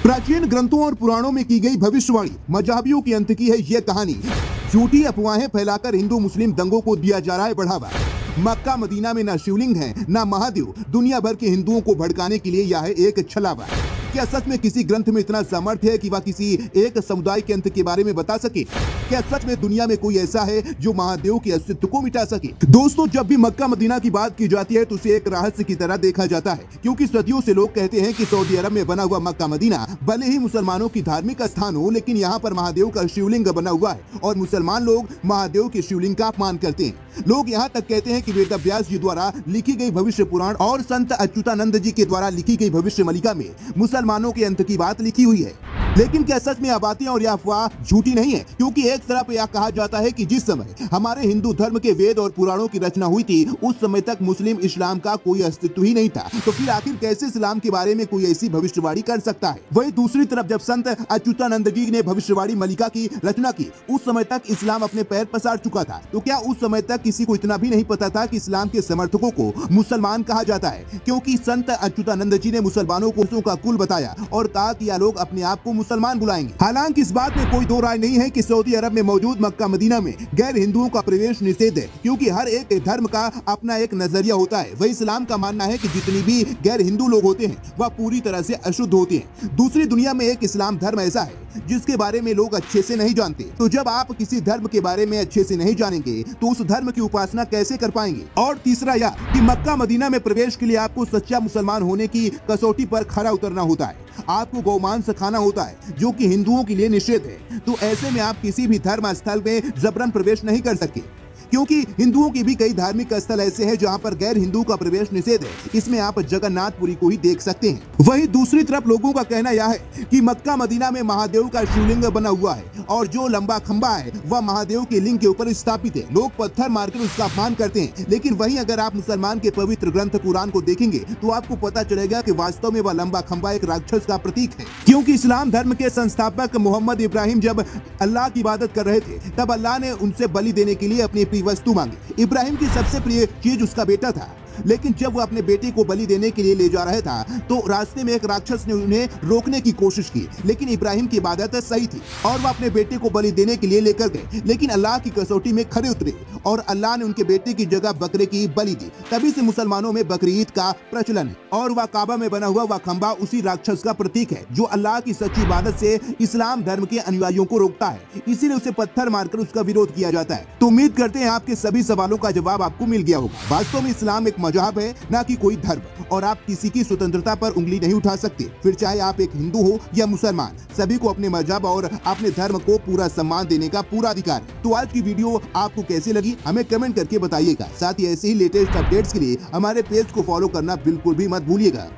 प्राचीन ग्रंथों और पुराणों में की गई भविष्यवाणी मजहबियों की अंत की है ये कहानी। झूठी अफवाहें फैलाकर हिंदू मुस्लिम दंगों को दिया जा रहा है बढ़ावा। मक्का मदीना में न शिवलिंग है न महादेव, दुनिया भर के हिंदुओं को भड़काने के लिए यह है एक छलावा। क्या सच में किसी ग्रंथ में इतना सामर्थ्य है कि वह किसी एक समुदाय के अंत के बारे में बता सके? क्या सच में दुनिया में कोई ऐसा है जो महादेव के अस्तित्व को मिटा सके? दोस्तों, जब भी मक्का मदीना की बात की जाती है तो उसे एक रहस्य की तरह देखा जाता है, क्योंकि सदियों से लोग कहते हैं कि सऊदी अरब में बना हुआ मक्का मदीना भले ही मुसलमानों की धार्मिक स्थान हो, लेकिन यहाँ पर महादेव का शिवलिंग बना हुआ है और मुसलमान लोग महादेव के शिवलिंग का अपमान करते हैं। लोग यहाँ तक कहते हैं कि वेद व्यास जी द्वारा लिखी गई भविष्य पुराण और संत अच्युतानंद जी के द्वारा लिखी गई भविष्य मलिका में मुसलमानों के अंत की बात लिखी हुई है। लेकिन क्या सच में यह बातें और यह अफवाह झूठी नहीं है? क्योंकि एक तरफ यह कहा जाता है कि जिस समय हमारे हिंदू धर्म के वेद और पुराणों की रचना हुई थी उस समय तक मुस्लिम इस्लाम का कोई अस्तित्व ही नहीं था, तो फिर आखिर कैसे इस्लाम के बारे में कोई ऐसी भविष्यवाणी कर सकता है? वहीं दूसरी तरफ जब संत अच्युतानंद जी ने भविष्यवाणी मलिका की रचना की उस समय तक इस्लाम अपने पैर पसार चुका था, तो क्या उस समय तक किसी को इतना भी नहीं पता था कि इस्लाम के समर्थकों को मुसलमान कहा जाता है? क्योंकि संत अच्युतानंद जी ने मुसलमानों को का कुल बताया और कहा कि यह लोग अपने आप को मुसलमान बुलाएंगे। हालांकि इस बात में कोई दो राय नहीं है कि सऊदी अरब में मौजूद मक्का मदीना में गैर हिंदुओं का प्रवेश निषेध है, क्योंकि हर एक धर्म का अपना एक नजरिया होता है। वही इस्लाम का मानना है कि जितनी भी गैर हिंदू लोग होते हैं वह पूरी तरह से अशुद्ध होते हैं। दूसरी दुनिया में एक इस्लाम धर्म ऐसा है जिसके बारे में लोग अच्छे से नहीं जानते, तो जब आप किसी धर्म के बारे में अच्छे से नहीं जानेंगे तो उस धर्म की उपासना कैसे कर पाएंगे? और तीसरा यह कि मक्का मदीना में प्रवेश के लिए आपको सच्चा मुसलमान होने की कसौटी पर खरा उतरना होता है। आपको गौमांस खाना होता है जो कि हिंदुओं के लिए निषेध है, तो ऐसे में आप किसी भी धर्म स्थल में जबरन प्रवेश नहीं कर सकते, क्योंकि हिंदुओं के भी कई धार्मिक स्थल ऐसे हैं जहां पर गैर हिंदू का प्रवेश निषेध है। इसमें आप जगन्नाथपुरी को ही देख सकते हैं। वहीं दूसरी तरफ लोगों का कहना यह है कि मक्का मदीना में महादेव का शिवलिंग बना हुआ है और जो लंबा खंबा है वह महादेव के लिंग के ऊपर स्थापित है। लोग पत्थर मारकर उसका अपमान करते हैं, लेकिन वहीं अगर आप मुसलमान के पवित्र ग्रंथ कुरान को देखेंगे तो आपको पता चलेगा कि वास्तव में वह लंबा खंबा एक राक्षस का प्रतीक है। क्योंकि इस्लाम धर्म के संस्थापक मोहम्मद इब्राहिम जब अल्लाह की इबादत कर रहे थे तब अल्लाह ने उनसे बलि देने के लिए अपनी प्रिय वस्तु मांगी। इब्राहिम की सबसे प्रिय चीज उसका बेटा था, लेकिन जब वो अपने बेटे को बलि देने के लिए ले जा रहा था तो रास्ते में एक राक्षस ने उन्हें रोकने की कोशिश की, लेकिन इब्राहिम की इबादत सही थी और वह अपने बेटे को बलि देने के लिए लेकर गए। लेकिन अल्लाह की कसौटी में खरे उतरे और अल्लाह ने उनके बेटे की जगह बकरे की बलि दी। तभी से मुसलमानों में बकरी ईद का प्रचलन है और वह काबा में बना हुआ वह खंबा उसी राक्षस का प्रतीक है जो अल्लाह की सच्ची इबादत से इस्लाम धर्म के अनुयायियों को रोकता है। इसीलिए उसे पत्थर मारकर उसका विरोध किया जाता है। तो उम्मीद करते हैं आपके सभी सवालों का जवाब आपको मिल गया होगा। वास्तव में इस्लाम एक मजहब है, ना कि कोई धर्म, और आप किसी की स्वतंत्रता पर उंगली नहीं उठा सकते। फिर चाहे आप एक हिंदू हो या मुसलमान, सभी को अपने मजहब और अपने धर्म को पूरा सम्मान देने का पूरा अधिकार है। तो आज की वीडियो आपको कैसी लगी हमें कमेंट करके बताइएगा। साथ ही ऐसे ही लेटेस्ट अपडेट्स के लिए हमारे पेज को फॉलो करना बिल्कुल भी मत भूलिएगा।